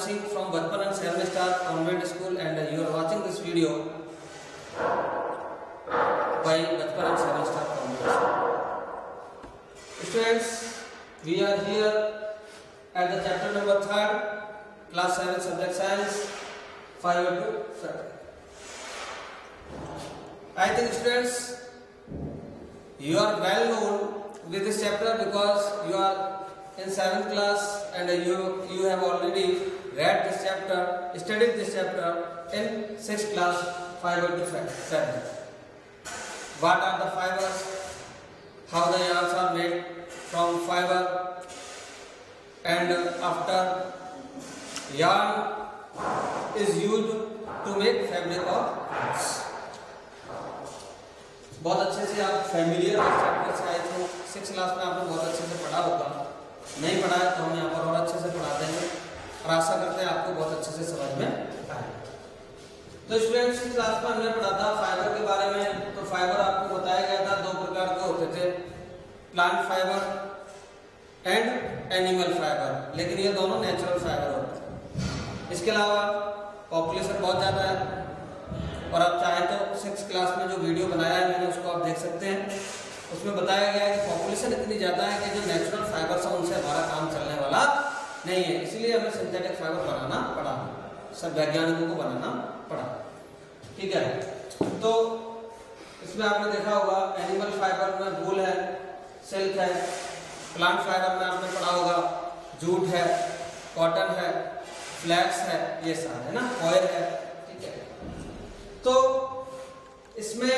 Singh from Bachpan and Seven Star Convent School, and you are watching this video by Bachpan and Seven Star Convent School. Students, we are here at the chapter number 3rd, class 7, subject science, 5 to 5. I think students, you are well known with this chapter because you are in 7th class and you have already read this chapter, studied this chapter in 6th class, 5 to 7. What are the fibers? How the yarns are made from fiber, and after yarn is used to make fabric or clothes. बहुत अच्छे से आप familiar chapter से आए थे, 6th class में आपने बहुत अच्छे से पढ़ा होगा। नहीं पढ़ा है तो हम यहाँ पर और अच्छे से पढ़ा देंगे और आशा करते हैं आपको बहुत अच्छे से समझ में आए। तो स्टूडेंट्स, इस क्लास में हमने पढ़ा था फाइबर के बारे में। तो फाइबर आपको बताया गया था 2 प्रकार के होते थे, plant fibre and animal fibre, लेकिन ये दोनों नेचुरल फाइबर होते हैं। इसके अलावा पॉपुलेशन बहुत ज़्यादा है और आप चाहें तो 6th क्लास में जो वीडियो बनाया है मैंने उसको आप देख सकते हैं। उसमें बताया गया है कि पॉपुलेशन इतनी ज़्यादा है कि जो नेचुरल फाइबर्स हैं उनसे हमारा काम चलने वाला नहीं है, इसलिए हमें सिंथेटिक फाइबर बनाना पड़ा, सब वैज्ञानिकों को बनाना पड़ा। ठीक है, तो इसमें आपने देखा होगा एनिमल फाइबर में वूल है, सिल्क है, प्लांट फाइबर में आपने पढ़ा होगा जूट है, कॉटन है, फ्लैक्स है, ये सारे है ना, ऑयल है। ठीक है, तो इसमें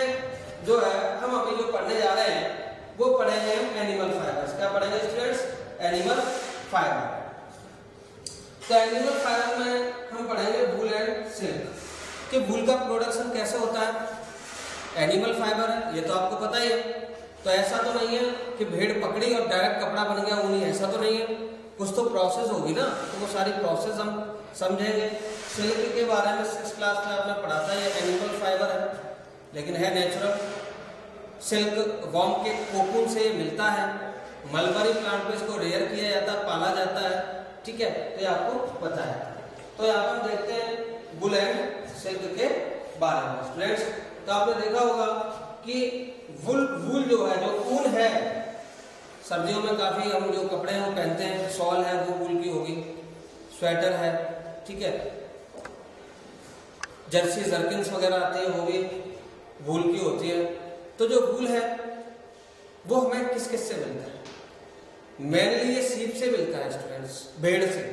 जो है हम अभी जो पढ़ने जा रहे हैं वो पढ़ेंगे हम एनिमल फाइबर्स। क्या पढ़ेंगे स्टूडेंट्स? Animal fibre. तो एनिमल फाइबर में हम पढ़ेंगे वूल एंड सिल्क कि वूल का प्रोडक्शन कैसे होता है। एनिमल फाइबर है, ये तो आपको पता ही है। तो ऐसा तो नहीं है कि भेड़ पकड़ी और डायरेक्ट कपड़ा बन गया ऊनी, ऐसा तो नहीं है, कुछ तो प्रोसेस होगी ना, तो वो सारी प्रोसेस हम समझेंगे। सिल्क के बारे में 6th क्लास में आपने पढ़ा था, ये एनिमल फाइबर है लेकिन है नेचुरल। सिल्क वॉर्म के कोकून से मिलता है, मलबरी प्लांट पे इसको रेयर किया जाता है, पाला जाता है। ठीक है, तो ये आपको पता है। तो यहाँ पर हम देखते हैं वूल एंड सिल्क के बारे में स्टूडेंट्स। तो आपने देखा होगा कि वूल जो है, जो ऊन है, सर्दियों में काफी हम जो कपड़े हैं वो पहनते हैं, शॉल है वो वूल की होगी, स्वेटर है, ठीक है, जर्सी जर्किन्स वगैरह आती है वो भी वूल की होती है। तो जो वूल है वो हमें किस किस से मिलता है? मेनली ये सीप से मिलता है स्टूडेंट्स, भेड़ से।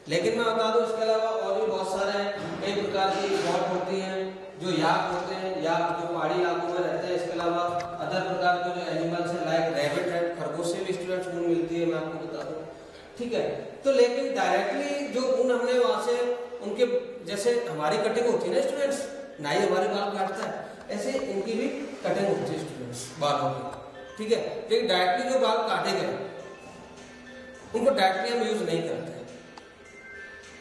लेकिन मैं बता दूं इसके अलावा और भी बहुत सारे कई प्रकार की गॉड होती हैं, जो याक होते हैं, याक जो पहाड़ी इलाकों में रहते हैं। इसके अलावा अदर प्रकार के जो एनिमल्स हैं लाइक रैबिट है, खरगोश से भी स्टूडेंट्स ऊन मिलती है, मैं आपको बता दूं। ठीक है, तो लेकिन डायरेक्टली जो ऊन हमने वहां से उनके, जैसे हमारी कटिंग होती है ना स्टूडेंट्स, नाई हमारे बाल काटता है, ऐसे इनकी भी कटिंग होती है स्टूडेंट्स बालों की। ठीक है, लेकिन डायरेक्टली जो बाल काटे गए उनको डायरेक्टली हम यूज नहीं करते।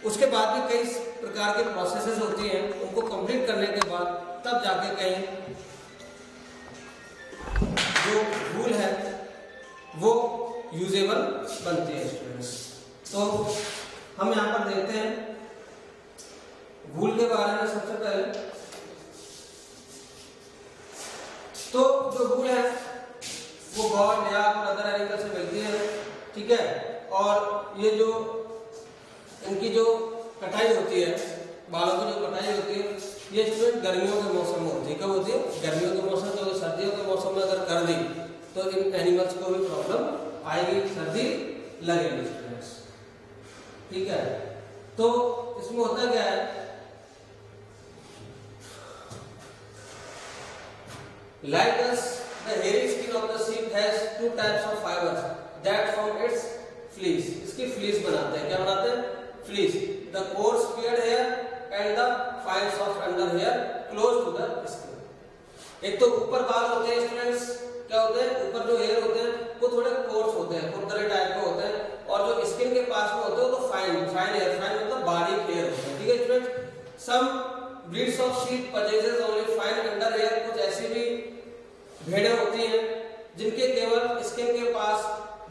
उसके बाद भी कई प्रकार के प्रोसेसेस होती हैं, उनको कंप्लीट करने के बाद तब जाके कहीं जो वूल है वो यूजेबल बनती है स्टूडेंट्स। तो हम यहाँ पर देखते हैं वूल के बारे में। सबसे पहले तो जो वूल है वो गॉड या अदर एनिमल से मिलती है। ठीक है, और ये जो इनकी जो कटाई होती है, बालों की जो कटाई होती है, ये स्टूडेंट गर्मियों के मौसम में होती है। कब होती है? गर्मियों के मौसम में। तो सर्दियों के मौसम में अगर कर दी तो इन एनिमल्स को भी प्रॉब्लम आएगी, सर्दी लगेगी स्टूडेंट्स। ठीक है, तो इसमें होता क्या है, like us, the hairy skin of the sheep has 2 types of fibers that form its fleece. इसकी fleece बनाते हैं। क्या बनाते हैं? Fleece. The coarse beard hair and the fine soft under hair close to the skin. एक तो ऊपर बाल होते हैं स्टूडेंट्स, क्या होते हैं? ऊपर जो हेयर होते हैं वो थोड़े कोर्स होते हैं, खुरदरे टाइप के होते हैं, और जो स्किन के पास में होते हैं तो फाइन हेयर, फाइन मतलब बारीक हेयर होते हैं। ठीक है students, some breeds of sheep possesses only fine under hair. कुछ ऐसी भी भेड़ें होती हैं जिनके केवल स्किन के पास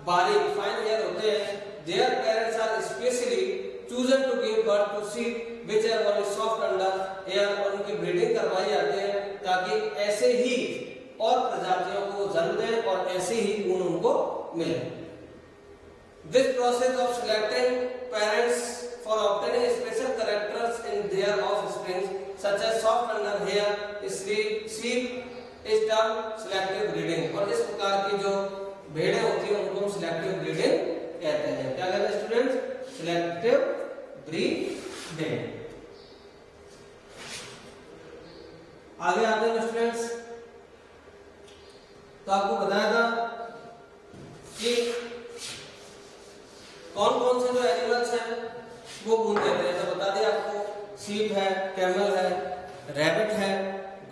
बारीक फाइन हेयर होते हैं। Their parents are especially chosen to give birth to sheep which are very soft under air, और उनकी ब्रीडिंग करवाई जाती है ताकि ऐसे ही और प्रजातियों को जन्म दें और ऐसे ही ऊन उनको मिले। This process of selecting parents for obtaining special characters in their offspring such as soft under hair sheep is termed selective breeding, और इस प्रकार की जो भेड़ें होती हैं उनको हम सिलेक्टिव ब्रीडिंग कहते हैं। क्या कहते हैं स्टूडेंट्स? Selective breeding. आगे आते हैं स्टूडेंट्स, तो आपको बताया था कि कौन कौन से जो एनिमल्स हैं वो ऊन देते हैं। तो बता दिया आपको, शीप है, कैमल है, रैबिट है,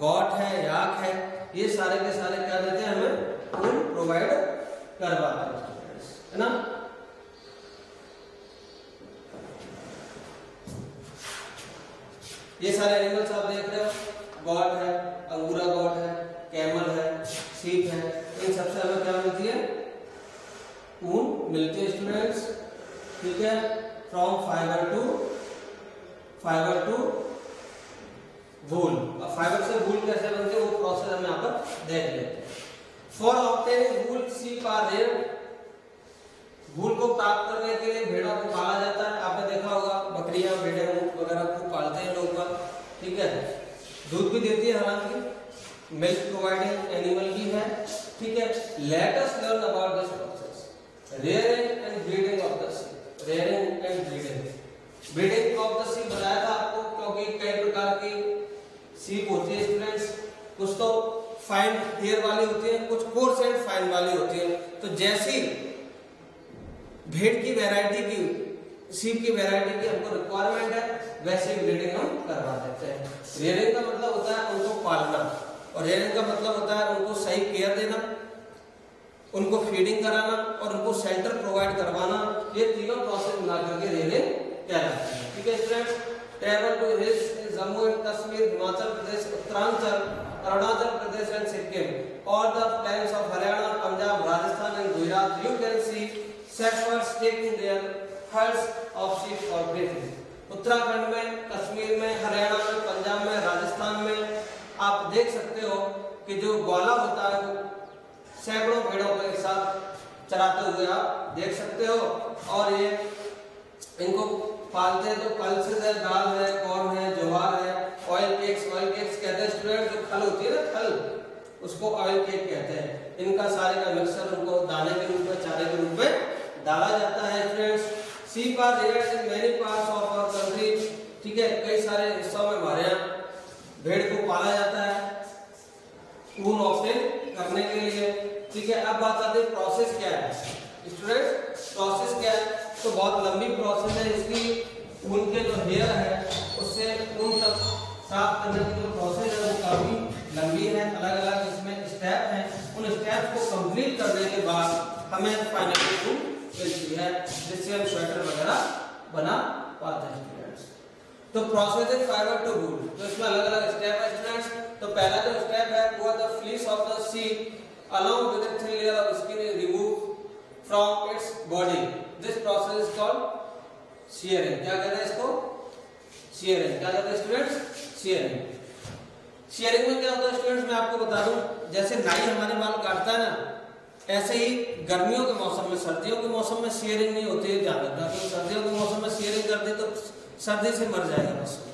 गॉट है, याक है, ये सारे के सारे क्या देते हैं? हमें ऊन प्रोवाइड करवाते हैं स्टूडेंट्स, है ना। ये सारे एनिमल्स आप देख रहे हो, गॉट है, अंगूरा गॉट है, कैमल है, शीप है, इन सबसे हमें क्या मिलती है? ऊन मिलती है स्टूडेंट्स, ठीक है। फ्रॉम फाइबर टू वूल। अब फाइबर से वूल कैसे बनती है वो प्रोसेस हम यहाँ पर देख लेते हैं। For obtaining wool sheep are rear. Wool को प्राप्त करने के लिए भेड़ों को पाला जाता है। आपने देखा होगा बकरियां, भेड़ें, ऊंट वगैरह को पालते हैं लोग, ठीक है। दूध भी देती है, हालांकि मिल्क प्रोवाइडिंग एनिमल भी है, ठीक है। Let us learn about this process. Rearing and breeding of the sheep. Rearing and breeding of the sheep बताया था आपको, क्योंकि कई प्रकार की शीप होती है स्टूडेंट्स। कुछ तो फाइन हेयर वाली होती है, कुछ कोर्स एंड फाइन वाली होती है। तो जैसी भेड़ की वैरायटी की, शीप की वैरायटी की हमको रिक्वायरमेंट है, वैसे ब्रीडिंग हम करवा देते हैं। रेयरिंग का मतलब होता है उनको पालना, और रेयरिंग का मतलब होता है उनको सही केयर देना, उनको फीडिंग कराना और उनको शेल्टर प्रोवाइड करवाना। ये तीनों प्रोसेस मिलाकर के रेयरिंग कहलाती है, ठीक है students. Travel to hills in Jammu and Kashmir, Himachal Pradesh, Uttaranchal, Arunachal Pradesh and Sikkim, और the plains of Haryana, Punjab, Rajasthan and Gujarat. You can see shepherds taking their herds of sheep for grazing। Uttarakhand में, कश्मीर में, हरियाणा में, पंजाब में, राजस्थान में आप देख सकते हो कि जो ग्वाला होता है वो सैकड़ों भेड़ों के साथ चराते हुए आप देख सकते हो। और ये इनको पालते हैं तो पल्सेस है, दाल है, कॉर्न है, ज्वार है, ऑयल केक्स कहते हैं स्टूडेंट। जो खल होती है ना, खल, उसको ऑयल केक कहते हैं। इनका सारे का मिक्सर उनको दाने के रूप में, चारे के रूप में डाला जाता है students. Sheep are reared in many parts of our country, ठीक है। कई सारे हिस्सों में हमारे यहाँ भेड़ को पाला जाता है ऊन ऑब्टेन करने के लिए, ठीक है। अब बात आती है प्रोसेस क्या है स्टूडेंट्स। प्रोसेस क्या है? तो बहुत लंबी प्रोसेस है इसकी। ऊन के जो हेयर है उससे ऊन तक साफ करने की जो प्रोसेस है वो काफी लंबी है। अलग अलग इसमें स्टेप हैं। उन स्टेप को कंप्लीट करने के बाद हमें फाइनली ऊन मिलती है, जिससे हम स्वेटर वगैरह बना पाते हैं स्टूडेंट्स। तो प्रोसेस इज फाइबर टू वूल। तो इसमें अलग अलग स्टेप है स्टूडेंट्स। तो पहला जो स्टेप है वो the fleece of the sheep along with a thin layer of skin is removed from its body. This process is called shearing। क्या कहते हैं इसको? shearing। क्या कहते हैं स्टूडेंट्स? shearing। shearing में क्या होता है स्टूडेंट्स, मैं आपको बता दूं, जैसे नाई हमारे बाल काटता है ना, ऐसे ही गर्मियों के मौसम में, सर्दियों के मौसम में शेयरिंग नहीं होती है ज्यादा, क्योंकि सर्दियों के मौसम में शेयरिंग कर दी तो सर्दी से मर जाएगा पशु,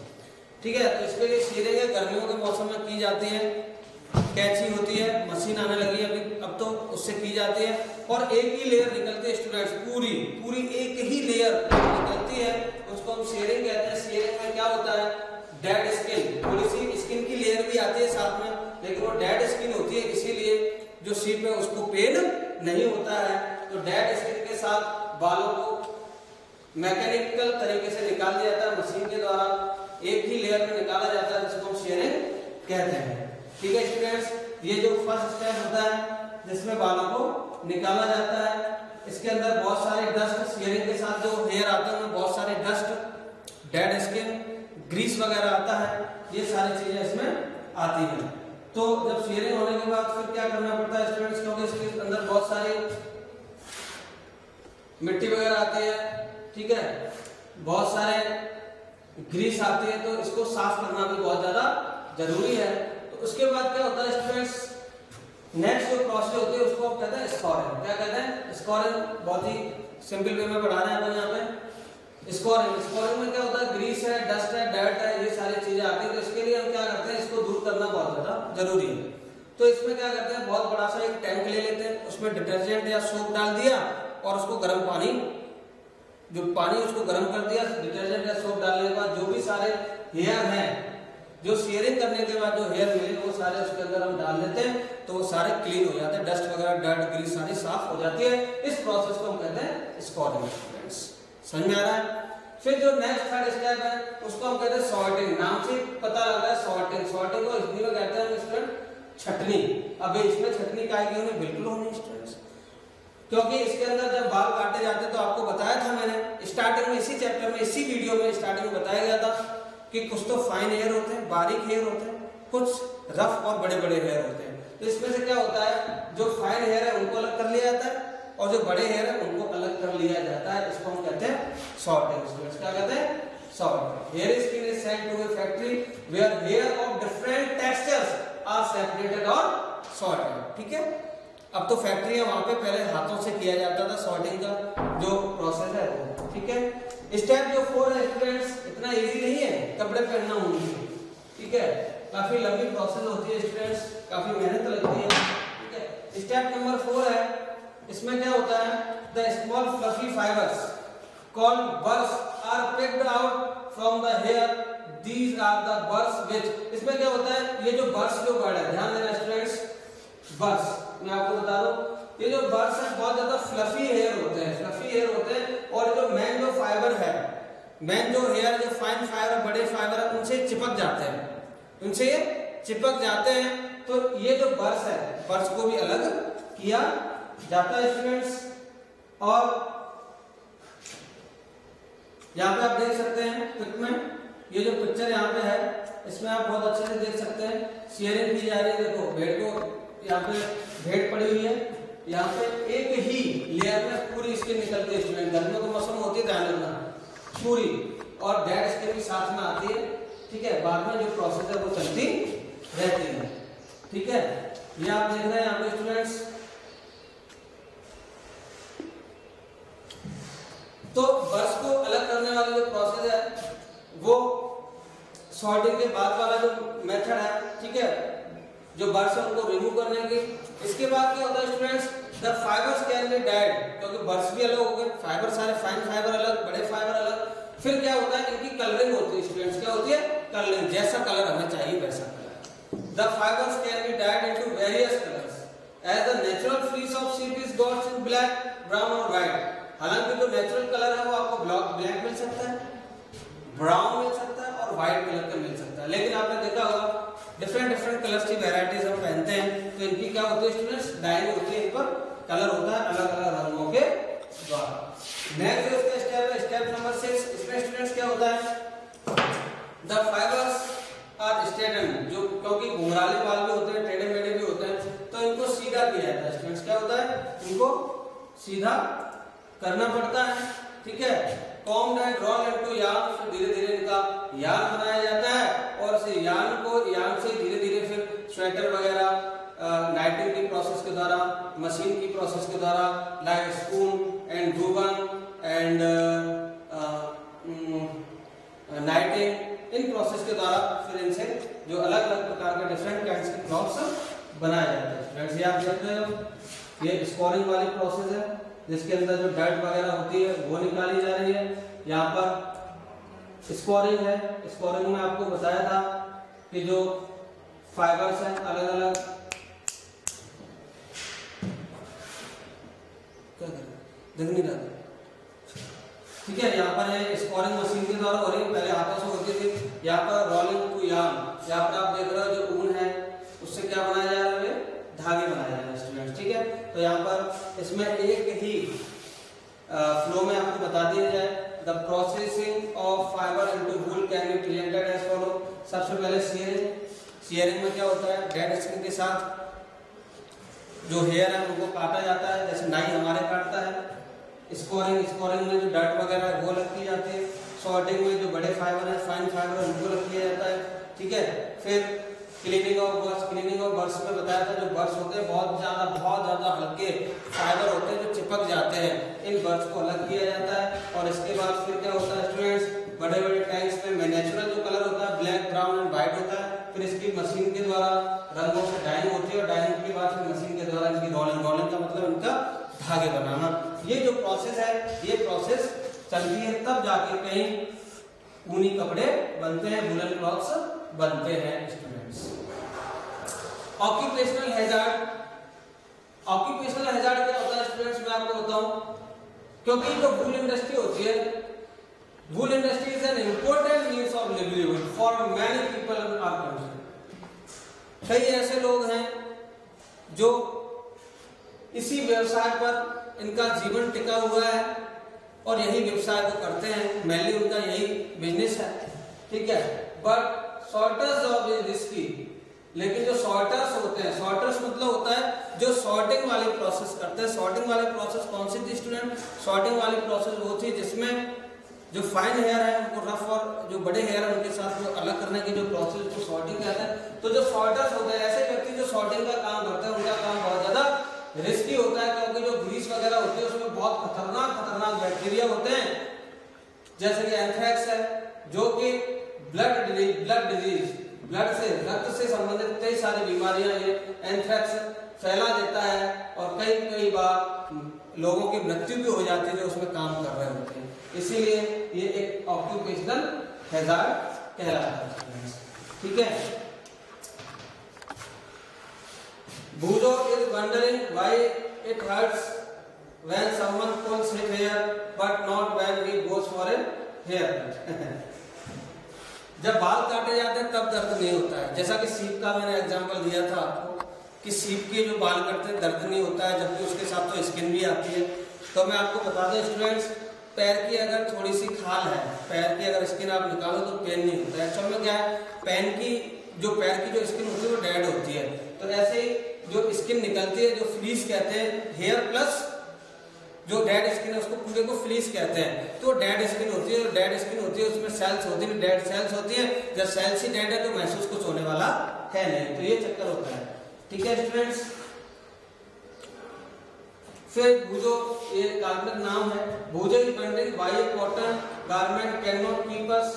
ठीक है। तो इसके लिए शेयरिंग है गर्मियों के मौसम में की जाती है। कैंची होती है, मशीन आने लगी है अभी, अब तो उससे की जाती है। और एक ही लेयर निकलती है स्टूडेंट्स, पूरी एक ही लेयर निकलती है, उसको हम शेयरिंग कहते हैं। शेयरिंग में क्या होता है? डेड स्किन, थोड़ी सी स्किन की लेयर भी आती है साथ में, लेकिन वो डेड स्किन होती है, इसीलिए जो शीप है उसको पेन नहीं होता है। तो डेड स्किन के साथ बालों को मैकेनिकल तरीके से निकाल दिया जाता है, मशीन के द्वारा एक ही लेयर में निकाला जाता है, जिसको हम शेयरिंग कहते हैं, ठीक है स्टूडेंट्स। ये जो फर्स्ट स्टेप होता है जिसमें बालों को निकाला जाता है, इसके अंदर बहुत सारे डस्ट, शेयरिंग के साथ जो हेयर आते हैं बहुत सारे डस्ट, डेड स्किन, ग्रीस वगैरह आता है, ये सारी चीजें इसमें आती हैं। तो जब शेयरिंग होने के बाद फिर क्या करना पड़ता है स्टूडेंट्स, क्योंकि इसके अंदर बहुत सारी मिट्टी वगैरह आती है, ठीक है। बहुत सारे ग्रीस आती है, तो इसको साफ करना भी बहुत ज्यादा जरूरी है। तो उसके बाद क्या होता है स्टूडेंट्स, नेक्स्ट जो प्रोसेस होती है उसको आप कहते हैं स्कोरिंग। क्या कहते हैं? स्कोरिंग। बहुत ही सिंपल वे में पढ़ा रहे हैं अपन यहाँ पे। स्कोरिंग में क्या होता है, ग्रीस है, डस्ट है, डर्ट है, ये सारी चीजें आती है। तो इसके लिए हम क्या करते हैं, इसको दूर करना बहुत ज्यादा जरूरी है। तो इसमें क्या करते हैं, बहुत बड़ा सा एक टैंक ले लेते हैं, उसमें डिटर्जेंट या सोप डाल दिया और उसको गर्म पानी, जो पानी उसको गर्म कर दिया, डिटर्जेंट या सोप डालने के बाद जो भी सारे हेयर हैं, जो शेयरिंग करने के बाद जो हेयर मिले वो सारे उसके अंदर हम डाल देते हैं, तो वो सारे क्लीन हो जाते हैं, डस्ट वगैरह, डर्ट, ग्रीस सारी साफ हो जाती है। इस प्रोसेस को हम कहते हैं स्कोरिंग। स्टूडेंट्स समझ में आ रहा है? फिर जो नेक्स्ट थर्ड स्टेप है उसको हम कहते हैं सॉर्टिंग। नाम से पता लग रहा है सॉर्टिंग। सॉर्टिंग को हिंदी में कहते हैं स्टूडेंट छटनी। अब इसमें छटनी काय की होनी? बिल्कुल होनी स्टूडेंट्स, क्योंकि इसके अंदर जब बाल काटे जाते हैं तो आपको बताया था मैंने स्टार्टिंग में, इसी चैप्टर में, इसी वीडियो में स्टार्टिंग में बताया गया था कि कुछ तो फाइन हेयर होते हैं, बारीक हेयर होते हैं, कुछ रफ और बड़े बड़े हेयर होते हैं। तो इसमें से क्या होता है, जो फाइन हेयर है उनको अलग कर लिया जाता है और जो बड़े हेयर है उनको अलग कर लिया जाता है। इसको हम कहते हैं सॉर्टिंग। स्टूडेंट्स क्या कहते हैं? Sorting. Hair skin is sent to a factory where hair of different textures are separated और सॉर्टेड। ठीक है, अब तो फैक्ट्री है, वहां पे पहले हाथों से किया जाता था सॉर्टिंग का जो प्रोसेस है वो। ठीक है, स्टेप जो 4 है स्टूडेंट्स, इतना इजी नहीं है कपड़े पहनना होंगे। ठीक है, काफी लंबी प्रोसेस होती है स्टूडेंट्स, काफी मेहनत लगती है। ठीक है, स्टेप नंबर 4 है, इसमें क्या होता है, the small fluffy fibres called burrs are picked out from the hair, these are the burrs which. इसमें क्या होता है, ये जो बर्स जो वर्ड है, ध्यान देना स्टूडेंट्स, बर्स मैं आपको बता दूं, ये जो बर्स है बहुत ज्यादा फ्लफी हेयर होते हैं, फ्लफी हेयर होते हैं। और जो मेन जो फाइबर है, मेन जो हेयर, जो फाइन फाइबर, बड़े फाइबर है, उनसे चिपक जाते हैं, उनसे ये चिपक जाते हैं। तो ये जो बर्स है, बर्स को भी अलग किया जाता है स्टूडेंट्स। और यहाँ पे आप देख सकते हैं पिक में, ये जो पिक्चर यहाँ पे है इसमें आप बहुत अच्छे से देख सकते हैं शेयरिंग की जा रही है। देखो भेड़ को, यहाँ पे भेड़ पड़ी हुई है, यहाँ पे एक ही लेयर में पूरी स्किन निकलती है स्टूडेंट। गर्मियों का मौसम होती है, ध्यान रखना, पूरी और डेड स्किन भी साथ में आती है। ठीक है, बाद में जो प्रोसेस है वो चलती रहती है। ठीक है, ये आप देख रहे हैं यहाँ पे स्टूडेंट्स। तो बर्स को अलग करने वाला जो प्रोसेस है वो सॉर्टिंग के बाद वाला जो मेथड है। ठीक है, जो बर्स है उनको रिमूव करने की। इसके बाद क्या होता है students, the fibres can be died, क्योंकि बर्स भी अलग हो गए, फाइबर सारे फाइन फाइबर अलग, बड़े फाइबर अलग। फिर क्या होता है, इनकी कलरिंग होती है स्टूडेंट्स। क्या होती है? कलरिंग, जैसा कलर हमें चाहिए वैसा colour. The fibres can be dyed into various colours as the natural fleece of sheep is dots in black, brown और व्हाइट। हालांकि जो नेचुरल कलर है वो आपको ब्लैक मिल सकता है, ब्राउन मिल सकता है और व्हाइट कलर का मिल सकता है। लेकिन आपने देखा होगा डिफरेंट कलर्स की वैरायटीज हम पहनते हैं, तो इनकी क्या होती है स्टूडेंट्स, डाइंग होती है, इन पर कलर होता है अलग अलग रंगों के द्वारा। नेक्स्ट जो इसका स्टेप है, स्टेप नंबर 6, इसमें स्टूडेंट्स क्या होता है, द फाइबर्स आर स्ट्रेटन, जो क्योंकि घुंघराले बाल भी होते हैं, टेढ़े मेढ़े भी होते हैं, तो इनको सीधा किया जाता है स्टूडेंट्स। क्या होता है, इनको सीधा करना पड़ता है। ठीक है, combed and drawn into yarn, फिर धीरे धीरे इनका यार्न बनाया जाता है और इस यार्न से धीरे धीरे फिर स्वेटर वगैरह नाइटिंग की प्रोसेस के द्वारा, मशीन की प्रोसेस के द्वारा, like spoon and woven and नाइटिंग, in process के द्वारा फिर इनसे जो अलग अलग प्रकार के डिफरेंट काइंड्स के क्लॉथ्स बनाए जाते हैं। फ्रेंड्स ये आप देख रहे हो, ये स्कोरिंग वाली प्रोसेस है जिसके अंदर जो डर्ट वगैरह होती है वो निकाली जा रही है। यहाँ पर स्कोरिंग है, स्कोरिंग में आपको बताया था कि जो फाइबर्स हैं अलग अलग, क्या देख नहीं रहा। ठीक है, यहाँ पर है स्कोरिंग मशीन के द्वारा हो रही है, पहले हाथों से होती थी। यहाँ पर रोलिंग टू यार्न, यहाँ पर आप देख रहे हो जो ऊन है उससे क्या बनाया जा रहा है, धागे बनाए जा रहे हैं स्टूडेंट्स। ठीक है, तो यहाँ पर इसमें एक ही फ्लो में आपको बता दिया जाए, the processing of fibre into wool can be presented as follow. सबसे पहले शेयरिंग में क्या होता है, डेड स्किन के साथ जो हेयर है उनको काटा जाता है, जैसे नाई हमारे काटता है। स्कोरिंग में जो डर्ट वगैरह है वो अलग की जाती है। सॉर्टिंग में जो बड़े फाइबर है, फाइन फाइबर उनको रख लिया जाता है, ठीक है। फिर क्लीनिंग ऑफ बर्ड्स में बताया था, जो बर्ड्स होते हैं बहुत ज्यादा हल्के फाइबर होते हैं जो चिपक जाते हैं, इन बर्ड्स को अलग किया जाता है। और इसके बाद फिर क्या होता है स्टूडेंट्स, बड़े बड़े टैंक्स में नेचुरल जो कलर होता है ब्लैक, ब्राउन एंड व्हाइट होता है, फिर इसकी मशीन के द्वारा रंगों से डाइंग होती है और डाइंग के बाद फिर मशीन के द्वारा इनकी रोलिंग का मतलब इनका धागे बनाना। ये जो प्रोसेस है, ये प्रोसेस चलती है, तब जाके कहीं ऊनी कपड़े बनते हैं, वुलन क्लॉथ्स बनते हैं स्टूडेंट्स। ऑक्यूपेशनल हैजार्ड क्या होता है स्टूडेंट्स, मैं आपको बताऊं, क्योंकि जो वूल इंडस्ट्री होती है, wool industry is an important means of livelihood for many people in our country. कई ऐसे लोग हैं जो इसी व्यवसाय पर इनका जीवन टिका हुआ है और यही व्यवसाय को करते हैं, मेनली उनका यही बिजनेस है, ठीक है। But sorters job is risky, लेकिन जो सॉर्टर्स होते हैं, सॉर्टर्स मतलब होता है जो सॉर्टिंग वाली प्रोसेस करते हैं। सॉर्टिंग वाली प्रोसेस कौन सी थी स्टूडेंट? सॉर्टिंग वाली प्रोसेस वो थी जिसमें जो फाइन हेयर है उनको रफ और जो बड़े हेयर है उनके साथ वो अलग करने की जो प्रोसेस को सॉर्टिंग कहते हैं। तो जो सॉर्टर्स होते हैं, ऐसे व्यक्ति जो सॉर्टिंग का काम करते हैं, उनका काम बहुत ज्यादा रिस्की होता है, क्योंकि जो ग्रीस वगैरह होती है उसमें बहुत खतरनाक बैक्टीरिया होते हैं, जैसे कि एंथ्रेक्स है, जो कि ब्लड डिजीज, ब्लड से, रक्त से संबंधित कई सारी बीमारियां ये एंथ्रेक्स फैला देता है और कई बार लोगों की मृत्यु भी हो जाती है जो उसमें काम कर रहे होते हैं। इसीलिए ये एक ऑक्यूपेशनल हैजार्ड कहलाता है, ठीक है। Buzo is wondering why it hurts when someone pulls his hair, but not when he goes for a haircut. जब बाल काटे जाते हैं तब दर्द नहीं होता है, जैसा कि सीप का मैंने एग्जांपल दिया था आपको कि सीप के जो बाल कटते हैं दर्द नहीं होता है, जबकि उसके साथ तो स्किन भी आती है। तो मैं आपको बता दें स्टूडेंट्स, पैर की अगर थोड़ी सी खाल है, पैर की अगर स्किन आप निकालो तो पेन नहीं होता है। एक्चुअल में क्या है, पैर की जो स्किन होती है वो डेड होती है। तो ऐसे ही जो स्किन निकलती है, जो फ्लीस कहते हैं, हेयर प्लस जो डेड स्किन है उसको पूरे को फ्लीस कहते हैं। तो डेड स्किन होती है, डेड स्किन होती है उसमें सेल्स होती है, डेड सेल्स होती है। जब सेल्स ही डेड है तो महसूस कुछ होने वाला है नहीं, तो ये चक्कर होता है, ठीक है स्टूडेंट्स। फिर भूजो, ये काल्पनिक नाम है। Boojho is wondering why a cotton garment can not keep us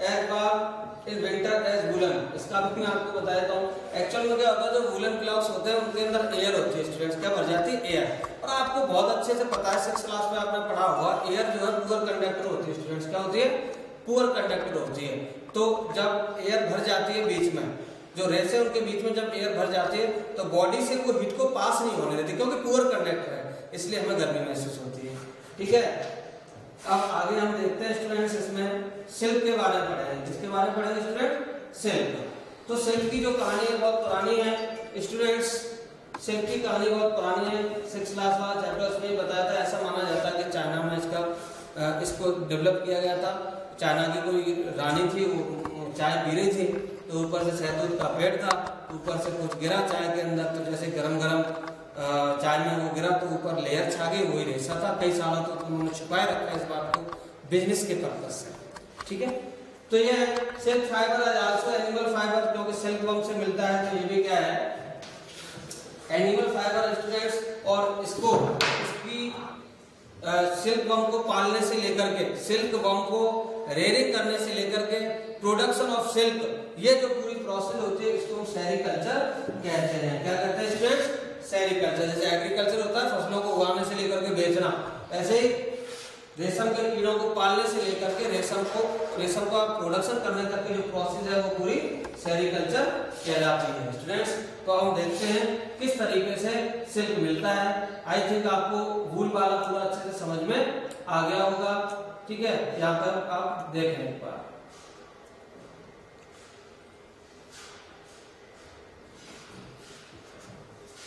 as warm in winter as woollen. इसका भी मैं आपको बता देता हूँ। एक्चुअल में क्या होता है, जो वुलन क्लॉथ्स होते हैं उनके अंदर एयर होती है स्टूडेंट्स, क्या भर जाती है? एयर। और आपको बहुत अच्छे से पता है, 6th क्लास में आपने पढ़ा होगा, एयर जो है पुअर कंडक्टर होती है स्टूडेंट्स। क्या होती है? पुअर कंडक्टर होती है। तो जब एयर भर जाती है बीच में, जो रेस है उनके बीच में जब एयर भर जाती है तो बॉडी से वो हीट को पास नहीं होने देती, क्योंकि पुअर कंडक्टर है, इसलिए हमें गर्मी महसूस होती है, ठीक है। अब आगे हम देखते हैं स्टूडेंट्स, इसमें सिल्क के बारे में पढ़ेंगे। किसके बारे में पढ़ेंगे स्टूडेंट? सिल्क। तो सिल्क की जो कहानी है बहुत पुरानी है स्टूडेंट्स, सिल्क की कहानी बहुत पुरानी है। 6th क्लास वाला चैप्टर में बताया था। ऐसा माना जाता है कि चाइना में इसको डेवलप किया गया था। चाइना की कोई रानी थी, वो चाय पी रही थी, तो ऊपर से शहतूत का पेड़ था, ऊपर से कुछ गिरा चाय के अंदर, तो जैसे गरम चाय में वो गिरा तो ऊपर लेयर छा गई, वही रेशा था। कई सालों तक उन्होंने छुपाए रखा इस बात को बिजनेस के पर्पज से, ठीक है। तो ये सिल्क फाइबर है, आल्सो एनिमल फाइबर, क्योंकि सिल्क वर्म से मिलता है, तो ये भी क्या है? Animal fibre students. और इसकी सिल्क वर्म को पालने से लेकर के, सिल्क वर्म को रेयरिंग करने से लेकर के प्रोडक्शन ऑफ सिल्क, ये जो पूरी प्रोसेस होती है इसको हम सेरीकल्चर कहते हैं। क्या कहते हैं स्टूडेंट्स? सेरीकल्चर। जैसे एग्रीकल्चर होता है फसलों को उगाने से लेकर के बेचना, ऐसे ही रेशम के कीड़ों को पालने से लेकर के रेशम का प्रोडक्शन करने तक की जो प्रोसेस है वो पूरी सेरीकल्चर कहलाती है स्टूडेंट्स। तो हम देखते हैं किस तरीके से सिल्क मिलता है। आई थिंक आपको वूल वाला पूरा अच्छे से समझ में आ गया होगा, ठीक है। यहाँ पर आप देखें एक बार।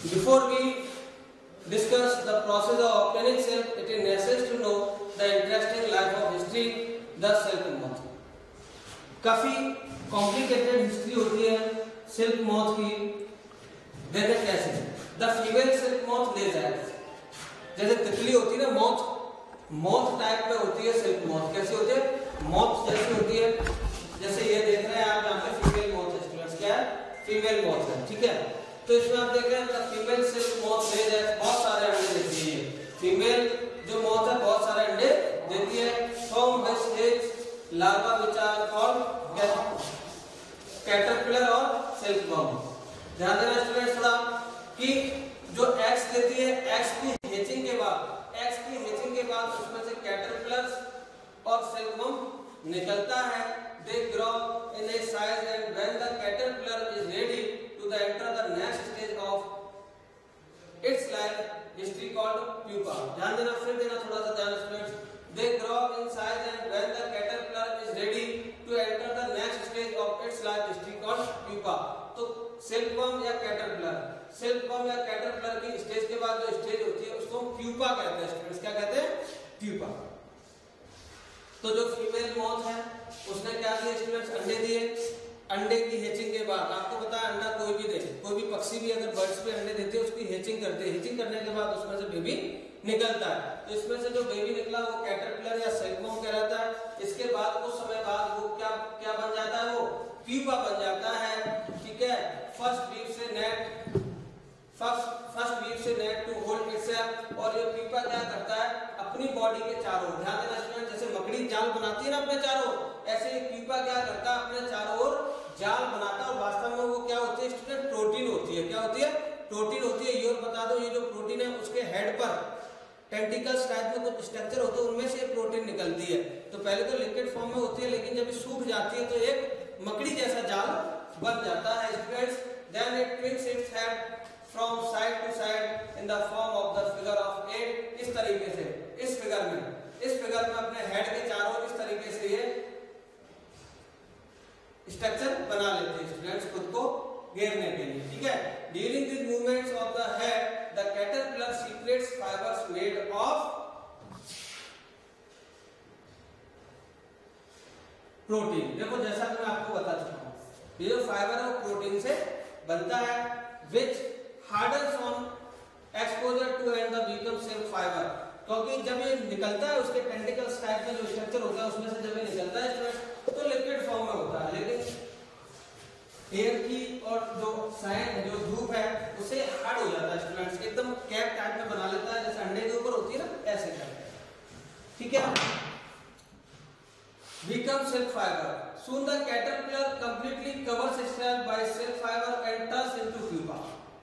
Before we discuss the process of obtaining silk, it is necessary to know the interesting life of history, the silk moth. काफी कॉम्प्लिकेटेड हिस्ट्री होती है सिल्क मॉथ की। देखें कैसे। The female silk moth Lay's eggs, जैसे तितली होती है ना, मॉथ टाइप में होती है सिल्क मॉथ। कैसी होती है? मौत जैसी होती है, जैसे ये देख रहे हैं आप यहाँ पे फीमेल मौत है स्टूडेंट्स, क्या है फीमेल मौत है, ठीक है। तो इसमें आप देख रहे हैं फीमेल सिल्क मौत ले जाए बहुत सारे अंडे देती है, फीमेल जो मौत है बहुत सारे अंडे देती है, from which as larva which are called caterpillar और सिल्कवर्म। ध्यान देना स्टूडेंट्स थोड़ा कि जो एग्स देती है, एग्स की हेचिंग के बाद उसमें से कैटरपिलर्स और सिल्कवर्म निकलता है। They grow in a size and when the caterpillar is ready to enter the next stage of its life history called pupa। ध्यान देना, फिर देना थोड़ा सा ध्यान students. They grow in size and when the caterpillar is ready to enter the next stage of its life history called pupa। तो silkworm या caterpillar की स्टेज के बाद जो स्टेज होती है उसको हम प्यूपा कहते हैं स्टूडेंट्स, क्या कहते हैं प्यूपा। तो जो फीमेल मौत है उसने क्या किया स्टूडेंट्स, अंडे दिए। अंडे की हेचिंग के बाद आपको पता है अंडा कोई भी दे, कोई भी पक्षी भी अगर बर्ड्स पे अंडे देते हैं उसकी हेचिंग करते हैं, हेचिंग करने के बाद उसमें से बेबी निकलता है। तो इसमें से जो बेबी निकला वो कैटरपिलर या सिल्कवर्म कहलाता है। इसके बाद कुछ समय बाद वो क्या बन जाता है, वो प्यूपा बन जाता है, ठीक है। फर्स्ट वीव से नेट टू होल्ड इटसेल्फ। और ये प्यूपा क्या करता है, अपनी बॉडी के चारों ओर, ध्यान देना स्टूडेंट, जैसे मकड़ी जाल बनाती है ना अपने चारों ओर, ऐसे ही प्यूपा क्या करता है अपने चारों ओर जाल बनाता है। और वास्तव में वो क्या होती है स्टूडेंट, प्रोटीन होती है। क्या होती है, प्रोटीन होती है। ये और बता दो, ये जो प्रोटीन है उसके हेड पर टेंटिकल्स टाइप में कुछ स्ट्रक्चर होते हैं, उनमें से प्रोटीन निकलती है। तो पहले तो लिक्विड फॉर्म में होती है, लेकिन जब ये सूख जाती है तो एक मकड़ी जैसा जाल बन जाता है students. Then it swings its head from side to side in the form of the figure of 8। इस तरीके से इस फिगर में अपने हेड के चारों इस तरीके से ये स्ट्रक्चर बना लेते हैं स्टूडेंट्स, खुद को घेरने के लिए, ठीक है। During this movements of the head the caterpillar secrets fibres made of protein. देखो जैसा कि मैं आपको बता चुका हूं, ये जो फाइबर है वो प्रोटीन से बनता है, which hardens on exposure to and the become silk fibre. क्योंकि जब ये निकलता है उसके टेंटिकल्स टाइप में जो स्ट्रक्चर होता है उसमें से जब ये निकलता है तो लिक्विड फॉर्म में होता है, लेकिन एयर की और जो साइड जो धूप है उससे हार्ड हो जाता है स्टूडेंट्स, एकदम कैप टाइप में बना लेता है, जैसे अंडे के ऊपर होती है ना ऐसे करके, ठीक है। Become silk fibre. Soon the caterpillar completely covers itself by silk fiber and turns into pupa।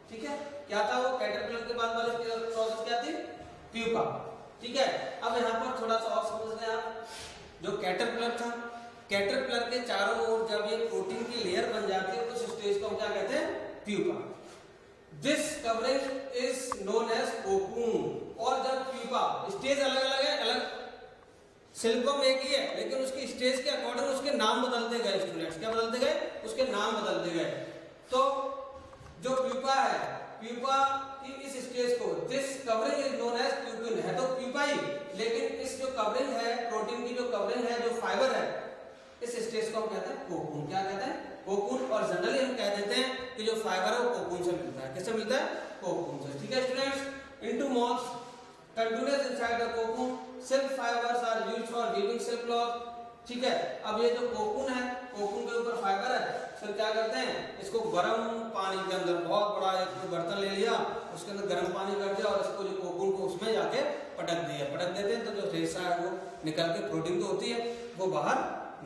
ठीक है, क्या था वो कैटरपिलर के बाद वाली प्रोसेस क्या थी, प्यूपा, ठीक है। अब यहाँ पर थोड़ा सा और समझ लें आप, जो कैटरपिलर था, कैटरपिलर के चारों ओर जब ये प्रोटीन की लेयर बन जाती है उस स्टेज को हम क्या कहते हैं, pupa. This covering is known as cocoon. और जब प्यूपा, स्टेज अलग अलग है, अलग सिल्कवर्म एक ही है, लेकिन उसकी स्टेज के अकॉर्डिंग उसके नाम बदलते गए स्टूडेंट्स, क्या बदलते गए, उसके नाम बदलते गए। तो जो प्यूपा है, प्यूपा की इस स्टेज को this covering is known as प्यूपिन, है तो प्यूपा ही, लेकिन इस जो कवरिंग है, प्रोटीन की जो कवरिंग है, जो फाइबर है, इस स्टेज को हम कहते हैं कोकून। क्या कहते हैं, कोकून। और जनरली हम कह देते हैं कि जो फाइबर है वो कोकून से मिलता है। किससे मिलता है, कोकून से, ठीक है students. Into moths continues inside the cocoon, silk fibers are used for weaving silk cloth, ठीक है। अब ये जो कोकून है, कोकून के ऊपर फाइबर है, फिर क्या करते हैं, इसको गर्म पानी के अंदर, बहुत बड़ा एक बर्तन ले लिया, उसके अंदर गर्म पानी कर दिया और इसको जो कोकून को उसमें जाके पटक देते हैं, तो जो रेशा है वो निकल के, प्रोटीन तो होती है वो बाहर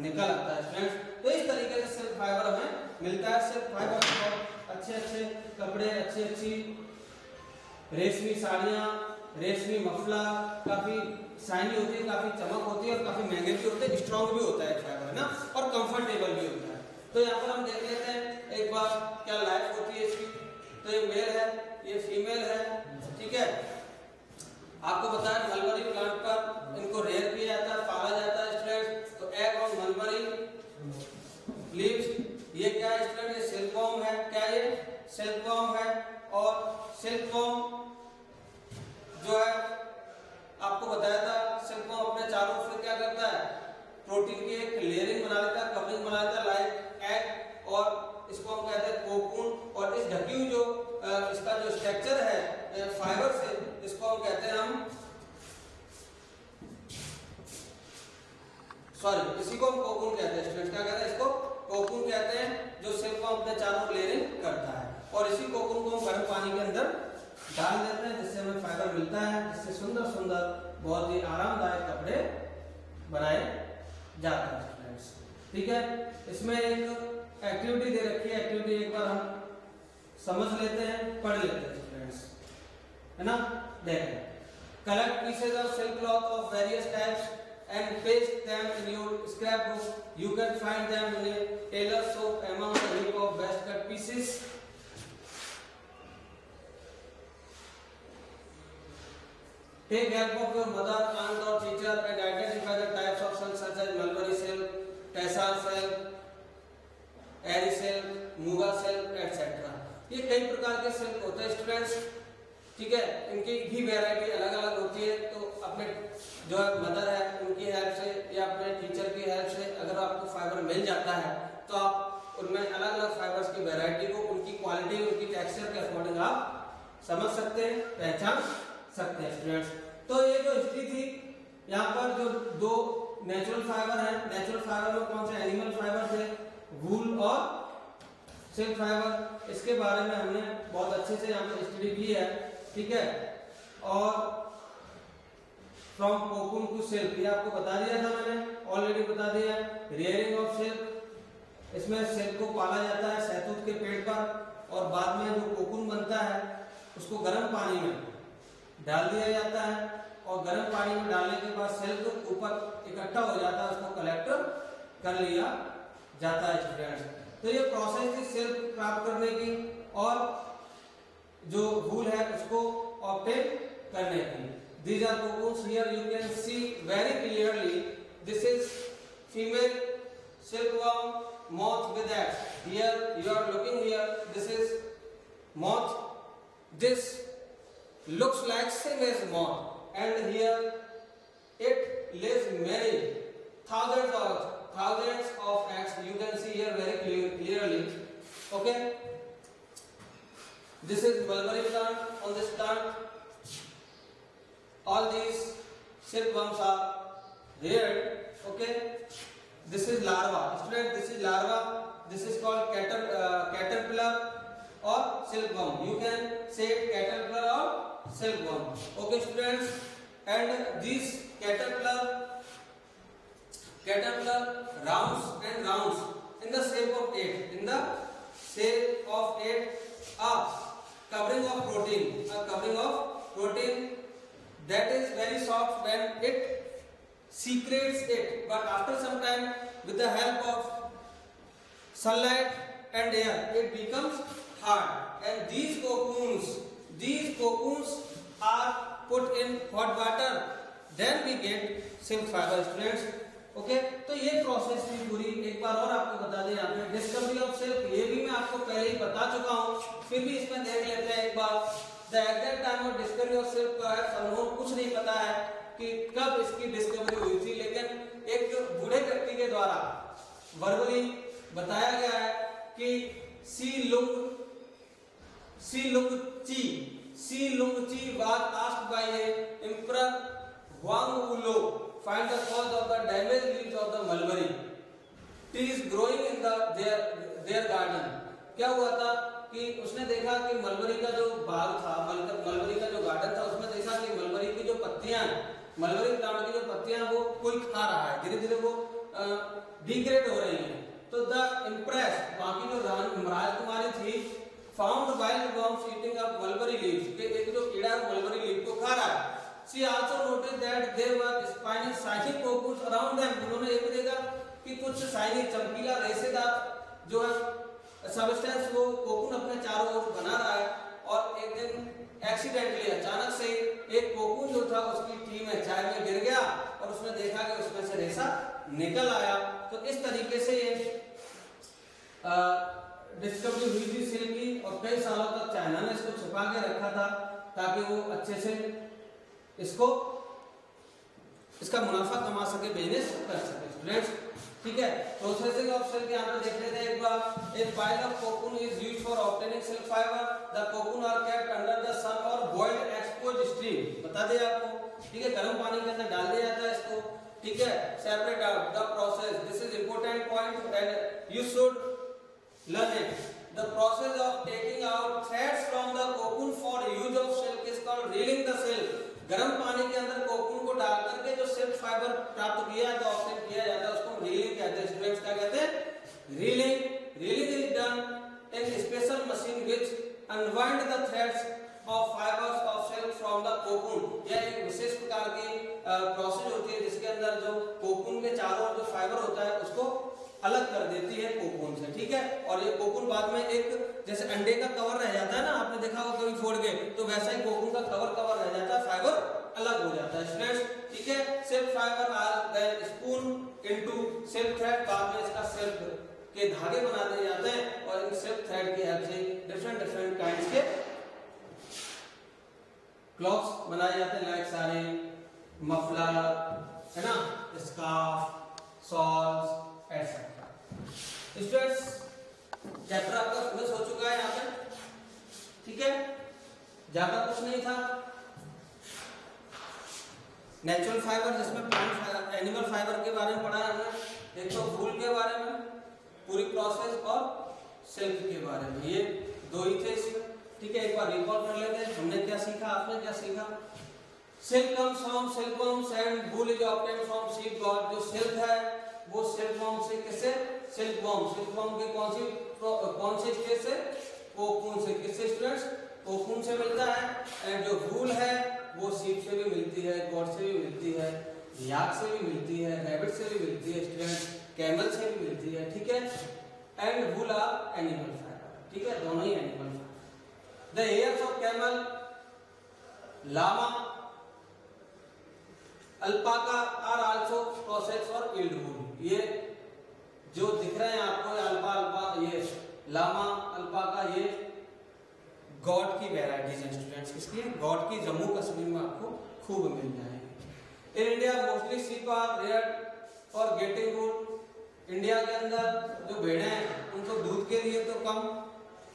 निकल आता है स्टूडेंट्स। तो इस तरीके से सिल्क फाइबर हमें मिलता है। सिल्क फाइबर बहुत अच्छे कपड़े, अच्छी रेशमी साड़ियाँ, रेशमी मफला, काफी शाइनी होती है, काफी चमक होती है और काफी महंगे भी होते हैं, स्ट्रॉन्ग भी होता है फाइबर, है ना, और कंफर्टेबल भी होता है। तो यहाँ पर हम देख लेते हैं एक बार क्या लाइफ होती है इसकी। तो ये मेल है, ये फीमेल है, ठीक है। आपको बताया मलबरी प्लांट पर इनको रेयर किया जाता है, पाला जाता है स्टूडेंट्स। तो एग ऑफ मलबरी लीव्स, ये क्या है स्टूडेंट, ये सिल्कवर्म है। क्या ये सिल्कवर्म है। और सिल्कवर्म जो है आपको बताया था, सिल्कवर्म अपने चारों ओर क्या करता है, प्रोटीन की एक लेयरिंग बना लेता है, कवरिंग बना लेता है लाइक एग, और इसको हम कहते हैं कोकून। और इस ढकी हुई जो इसका जो स्ट्रक्चर है फाइबर से, इसको हम कहते हैं हम सॉरी, इसी को हम कोकून कहते हैं स्टूडेंट्स। क्या कहते हैं इसको? कोकून कहते हैं, जो सिल्क को अपने चारों ओर लेयरिंग करता है। और इसी कोकून को हम गर्म पानी के अंदर डाल देते हैं, जिससे हमें फाइबर मिलता है, जिससे सुंदर सुंदर बहुत ही आरामदायक कपड़े बनाए जाते हैं स्टूडेंट्स। ठीक है, इसमें एक एक्टिविटी दे रखी है, एक्टिविटी एक बार हम समझ लेते हैं, पढ़ लेते हैं स्टूडेंट्स, है ना। देखें, collect pieces of silk cloth of various types and paste them in your scrapbook. You can find them in a tailor's shop among the heap of best cut pieces. Take help of your mother, aunt or teacher and identify the types of silk such as mulberry silk, tassel silk, airy silk, muga silk, etc. ये कई प्रकार के silk होते हैं students. ठीक है, इनकी भी वैरायटी अलग अलग होती है। तो अपने जो मदर है उनकी हेल्प से या अपने टीचर की हेल्प से अगर आपको फाइबर मिल जाता है तो आप उनमें अलग अलग फाइबर्स की वैरायटी को, उनकी क्वालिटी, उनकी टेक्सचर के अकॉर्डिंग आप समझ सकते हैं, पहचान सकते हैं स्टूडेंट्स। तो ये जो हिस्ट्री थी, यहाँ पर जो दो नेचुरल फाइबर है, नेचुरल फाइबर में कौन से एनिमल फाइबर थे? वूल और सिल्क फाइबर। इसके बारे में हमने बहुत अच्छे से यहाँ पर स्टडी की है। ठीक है, और फ्रॉम कोकून टू सिल्क ये आपको बता दिया था मैंने, ऑलरेडी बता दिया। रियरिंग ऑफ सिल्क, इसमें सिल्क को पाला जाता है शहतूत के पेड़ पर, और बाद में जो कोकून बनता है उसको गर्म पानी में डाल दिया जाता है, और गर्म पानी में डालने के बाद सिल्क ऊपर इकट्ठा हो जाता है, उसको कलेक्ट कर लिया जाता है स्टूडेंट्स। तो ये प्रोसेस थी सिल्क प्राप्त करने की और जो वूल है उसको ऑब्टेन करने की। These are cocoons. Here you can see very clearly. This is female silkworm moth with eggs. Here you are looking here. This is moth. This looks like same as moth, and here it lays many thousands of eggs. You can see here very clearly. Okay. This is mulberry plant. On this plant, all these silkworms are reared. Okay, this is larva. Student, this is larva. This is called caterpillar or silkworm. You can say caterpillar or silkworm. Okay, students, and these caterpillar rounds and rounds in the shape of 8. In the shape of 8, a covering of protein. That is very soft when it secretes it, but after some time with the help of sunlight and air it becomes hard, and these cocoons are put in hot water, then we get silk fiber students. Okay, तो ये process थी पूरी। एक बार और आपको बता दें, यहाँ पे डिस्कवरी ऑफ सिल्क ये भी मैं आपको पहले ही बता चुका हूँ, फिर भी इसमें देख लेते हैं एक बार। The exact time of discovery of silk का है कुछ नहीं पता है कि कब इसकी डिस्कवरी हुई थी, लेकिन एक बूढ़े व्यक्ति के द्वारा वर्बली बताया गया है कि Si Lungchi was asked by emperor Huang वुलो find the cause of the damaged leaves of the mulberry trees growing in their garden। क्या हुआ था कि उसने देखा कि मलबरी का जो बाग था, मलबरी का जो गार्डन था, उसमें देखा कि मलबरी की जो पत्तियां, मलबरी प्लांट की जो पत्तियां वो कोई खा रहा है, धीरे धीरे वो डिग्रेड हो रही हैं। तो द इम्प्रेस वहां की जो राजकुमारी थी found wild worms eating up mulberry leaves, कि एक जो कीड़ा मलबरी लीफ को खा रहा है। She also noticed that there were shining cocoons around them। उन्होंने ये भी देखा कि कुछ शाइनिंग चमकीला रेशेदार जो है सबस्टेंस वो कोकून अपने चारों ओर बना रहा है। और एक दिन एक्सीडेंटली अचानक से एक कोकून जो था उसकी ट्री में चाय में गिर गया और उसने देखा कि उसमें से रेशा निकल आया। तो इस तरीके से ये डिस्कवरी हुई थी सिल्क की, और कई सालों तक चाइना ने इसको छुपा के रखा था ताकि वो अच्छे से इसका मुनाफा कमा सके, बिजनेस कर सके स्टूडेंट्स। ठीक है, प्रोसेसिंग ऑफ सिल्क यहाँ पे देख लेते हैं एक बार। एक pile of cocoon is used for obtaining silk fibre. The cocoon are kept under the sun और बॉइल्ड एक्सपोज्ड स्ट्रीम। बता दें आपको, ठीक है, गर्म पानी के अंदर डाल दिया जाता है इसको, ठीक है, separate out the process, this is important point and you should learn it. The process of taking out threads from the cocoon for use of silk is called reeling the silk. गर्म पानी के अंदर cocoon को डाल करके जो silk fibre प्राप्त किया है, ऑब्टेन किया जाता है, उसको रीलिंग कहते हैं। स्टूडेंट्स क्या कहते हैं? Reeling. Reeling is done in special machine which unwind the threads of fibres of silk from the cocoon. यह एक विशेष प्रकार की प्रोसेस होती है जिसके अंदर जो कोकून के चारों ओर जो फाइबर होता है उसको अलग कर देती है कोकून से, ठीक है। और ये कोकून बाद में एक जैसे अंडे का कवर रह जाता है ना, आपने देखा होगा कभी फोड़ के, तो वैसा ही कोकून का कवर रह जाता है, फाइबर अलग हो जाता है स्टूडेंट्स, ठीक है। Silk fibre are then spun into silk thread, बाद में इसका सिल्क के धागे बना दिए जाते हैं और इन सिल्क थ्रेड की हेल्प से डिफरेंट काइंड्स के क्लॉथ्स बनाए जाते हैं, लाइक सारे मफलर है ना, scarf, shawls etcetera. Students chapter आपका फिनिश हो चुका है यहाँ पे, ठीक है, ज्यादा कुछ नहीं था। नेचुरल फाइबर जिसमें प्लांट एनिमल फाइबर के बारे में पढ़ा है हमने, एक तो वूल के बारे में पूरी प्रोसेस और सिल्क के बारे में, ये दो ही थे इसमें, ठीक है। एक बार रिकॉल कर लेते हैं, हमने क्या सीखा, आपने क्या सीखा। Silk comes from silkworms and wool is obtained from sheep goat. जो सिल्क है वो सिल्कवर्म से, किससे? सिल्कवर्म की कौन सी स्टेज से? कोकून से। किससे स्टूडेंट्स? कोकून से मिलता है। एंड जो वूल है वो शीप से भी मिलती है, गॉड से भी मिलती है, याक से भी मिलती है, रैबिट से भी मिलती है स्टूडेंट्स, कैमल से भी मिलती है, ठीक है। And wool are animal fibre, ठीक है, दोनों ही animal fibre. The hairs of camel, llama, alpaca are also process for yield wool. ये जो दिख रहे हैं आपको, ये लामा, अल्पाका, ये गॉड की वेराइटीज हैं स्टूडेंट्स। किसकी? गॉड की। जम्मू कश्मीर में आपको खूब मिल जाएंगे। In India mostly sheep are reared for getting wool. India के अंदर जो भेड़ें हैं उनको दूध के लिए तो कम,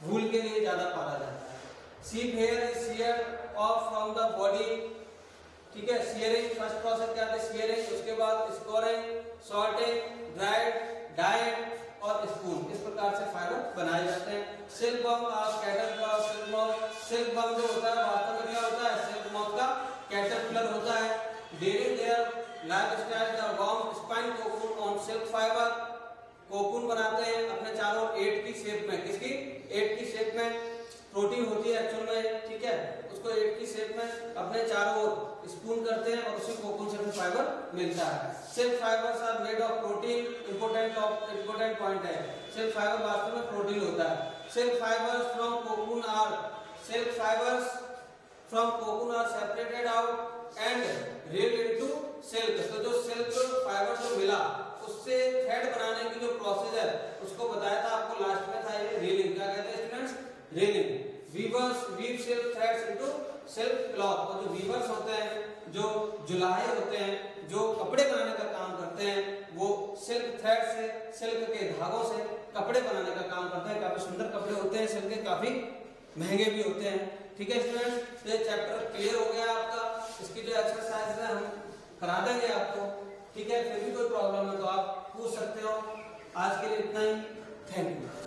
वूल के लिए ज्यादा पाला जाता है। Sheep here is sheared off from the body, ठीक है। शियरिंग फर्स्ट प्रोसेस क्या है? शियरिंग, उसके बाद स्कोरिंग, सॉर्टिंग, ड्राइड, डाइड और स्पून। इस प्रकार से फाइबर बनाए जाते हैं। सिल्क वर्म और कैटरपिलर, सिल्क वर्म जो होता है वास्तव में क्या होता है? सिल्क वर्म का कैटरपिलर होता है। During their life style the worm spine cocoon on silk fibre. Cocoon बनाते हैं अपने चारों 8 की शेप में। किसकी? 8 की शेप में। प्रोटीन होती है एक्चुअल में, ठीक है, उसको 8 की शेप में अपने चारों ओर स्पून करते हैं और उसी कोकून से फिर फाइबर मिलता है। Silk fibres are made of protein. Important point है, सिल्क फाइबर वास्तव में प्रोटीन होता है। Silk fibres from cocoon are separated out and reeled into silk. तो जो सिल्क फाइबर जो मिला उससे थ्रेड बनाने की जो प्रोसेस है उसको बताया था आपको, लास्ट में था ये रीलिंग। क्या कहते हैं students? Reeling. Weavers weave silk threads into silk cloth. और जो वीवर्स होते हैं, जो जुलाहे होते हैं, जो कपड़े बनाने का काम करते हैं, वो सिल्क थ्रेड से, सिल्क के धागों से कपड़े बनाने का काम करते हैं। काफी सुंदर कपड़े होते हैं सिल्क के, काफी महंगे भी होते हैं, ठीक है स्टूडेंट्स। तो ये चैप्टर क्लियर हो गया आपका। इसकी जो एक्सरसाइज है हम करा देंगे आपको, ठीक है। फिर भी कोई प्रॉब्लम है तो आप पूछ सकते हो। आज के लिए इतना ही, थैंक यू।